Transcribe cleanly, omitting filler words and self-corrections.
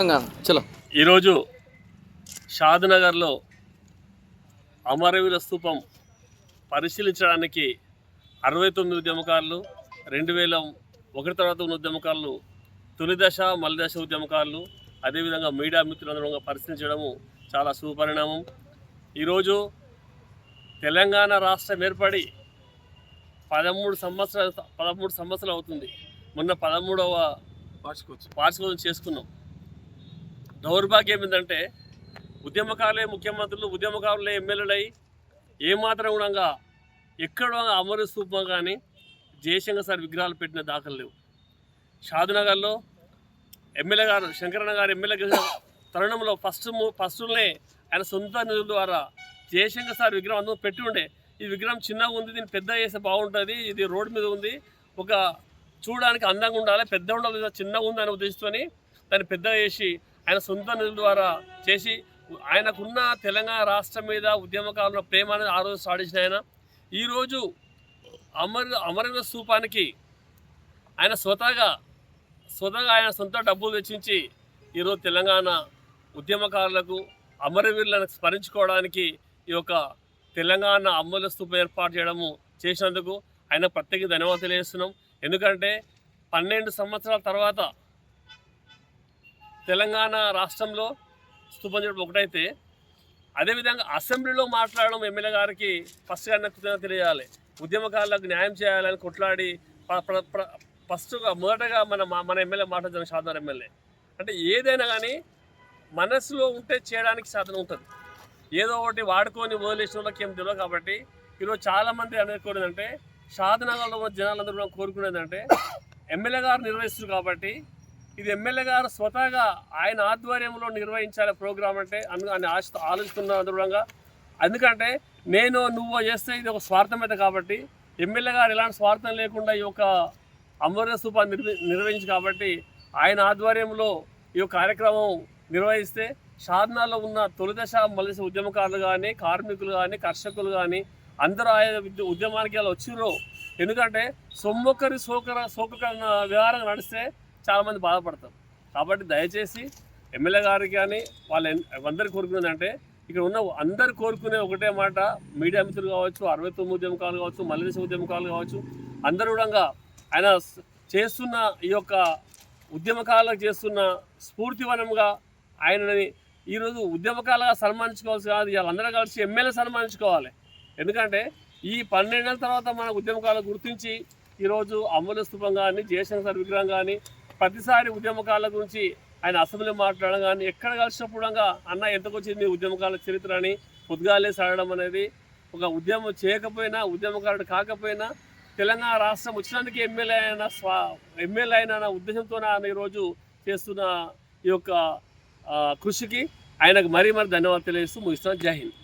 చలో. ఈరోజు షాద్నగర్లో అమరవీర స్తూపం పరిశీలించడానికి 69 ఉద్యమకారులు, 2001 తర్వాత ఉన్న ఉద్యమకారులు, తొలి దశ మలి దశ ఉద్యమకారులు, అదేవిధంగా మీడియా మిత్రులందరూ పరిశీలించడము చాలా శుభపరిణామం. ఈరోజు తెలంగాణ రాష్ట్రం ఏర్పడి 13 సంవత్సరాలు అవుతుంది. మొన్న 13వ వార్షికోత్సవం చేసుకున్నాం. దౌర్భాగ్యం ఏంటంటే ఉద్యమకారులే ముఖ్యమంత్రులు, ఉద్యమకారులే ఎమ్మెల్యేలై ఏమాత్రం కూడా ఎక్కడ అమర స్తూపం కానీ జయశంకర్ సార్ విగ్రహాలు పెట్టిన దాఖలు లేవు. షాద్నగర్లో ఎమ్మెల్యే గారు శంకరన్న గారు ఎమ్మెల్యే గెలిచిన తరుణంలో ఫస్ట్నే ఆయన సొంత నిధుల ద్వారా జయశంకర్ సార్ విగ్రహం అందరూ పెట్టి ఉండే. ఈ విగ్రహం చిన్నగా ఉంది, దీన్ని పెద్ద చేస్తే బాగుంటుంది, ఇది రోడ్డు మీద ఉంది, ఒక చూడడానికి అందంగా ఉండాలి, పెద్ద ఉండాలి, చిన్నగా ఉంది అనే ఉద్దేశంతో దాన్ని పెద్దగా చేసి ఆయన సొంత నిధుల ద్వారా చేసి ఆయనకున్న తెలంగాణ రాష్ట్రం మీద ఉద్యమకారుల ప్రేమ అనేది ఆ రోజు సాధించిన ఆయన ఈరోజు అమరవీర స్తూపానికి ఆయన స్వతహాగా ఆయన సొంత డబ్బులు వెచ్చించి ఈరోజు తెలంగాణ ఉద్యమకారులకు అమరవీరులను స్మరించుకోవడానికి ఈ యొక్క తెలంగాణ అమరవీర స్తూపం ఏర్పాటు చేసినందుకు ఆయన ప్రత్యేక ధన్యవాదాలు తెలియజేస్తున్నాం. ఎందుకంటే 12 సంవత్సరాల తర్వాత తెలంగాణ రాష్ట్రంలో స్తూపం చేయడం ఒకటైతే, అదేవిధంగా అసెంబ్లీలో మాట్లాడడం ఎమ్మెల్యే గారికి ఫస్ట్ కృతజ్ఞత తెలియాలి. ఉద్యమకారులకు న్యాయం చేయాలని కొట్లాడి మొదటగా మన ఎమ్మెల్యే మాట్లాడుతున్న షాద్నగర్ ఎమ్మెల్యే అంటే ఏదైనా కానీ మనసులో ఉంటే చేయడానికి సాధన ఉంటుంది. ఏదో ఒకటి వాడుకొని వదిలేసిన వాళ్ళకి ఏం తెలియదు. కాబట్టి ఈరోజు చాలామంది అనుకోనేదంటే షాద్నగర్లో ఉన్న జనాలందరూ కూడా కోరుకునేదంటే ఎమ్మెల్యే గారు నిర్వహిస్తున్నారు కాబట్టి ఇది ఎమ్మెల్యే గారు స్వతహాగా ఆయన ఆధ్వర్యంలో నిర్వహించాలి ప్రోగ్రాం అంటే అని ఆలోచిస్తున్న అనుగుణంగా. ఎందుకంటే నువ్వు చేస్తే ఇది ఒక స్వార్థమైతే కాబట్టి ఎమ్మెల్యే గారు ఎలాంటి స్వార్థం లేకుండా ఈ యొక్క అమరవీర స్తూపాన్ని నిర్వహించి కాబట్టి ఆయన ఆధ్వర్యంలో ఈ కార్యక్రమం నిర్వహిస్తే షాద్నగర్లో ఉన్న తొలి దశ మలి దశ ఉద్యమకారులు కానీ, కార్మికులు కానీ, కర్షకులు కానీ అందరూ ఆయన ఉద్యమానికి అలా వచ్చిర్రు. ఎందుకంటే సొమ్మొక్కరి సోకర వ్యవహారం నడిస్తే చాలామంది బాధపడతారు. కాబట్టి దయచేసి ఎమ్మెల్యే గారికి కానీ అందరు కోరుకునేదంటే ఇక్కడ ఉన్న అందరు కోరుకునే ఒకటే మాట, మీడియా మిత్రులు కావచ్చు, 69 ఉద్యమకాలు కావచ్చు, మలి దశ ఉద్యమకాలు కావచ్చు, అందరూ కూడా ఆయన చేస్తున్న ఈ యొక్క ఉద్యమకాలకు చేస్తున్న స్ఫూర్తివనంగా ఆయనని ఈరోజు ఉద్యమకాలుగా సన్మానించుకోవాల్సి కాదు, వాళ్ళందరూ కలిసి ఎమ్మెల్యే సన్మానించుకోవాలి. ఎందుకంటే ఈ 12 ఏళ్ళ తర్వాత మన ఉద్యమకాలను గుర్తించి ఈరోజు అమరవీర స్తూపం కానీ, జయశంకర్ సార్ విగ్రహం కానీ, ప్రతిసారి ఉద్యమకాల గురించి ఆయన అసెంబ్లీ మాట్లాడడం కానీ, ఎక్కడ కలిసినప్పుడు అన్న ఎంతకొచ్చింది ఉద్యమకాల చరిత్ర అని పొద్దుగాలే సాడడం అనేది ఒక ఉద్యమం చేయకపోయినా, ఉద్యమకారుడు కాకపోయినా తెలంగాణ రాష్ట్రం వచ్చినందుకు ఎమ్మెల్యే అయిన ఉద్దేశంతో ఆయన ఈరోజు చేస్తున్న ఈ యొక్క కృషికి ఆయనకు మరీ ధన్యవాదాలు తెలియజేస్తూ ముగిస్తున్నాను. జై హింద్.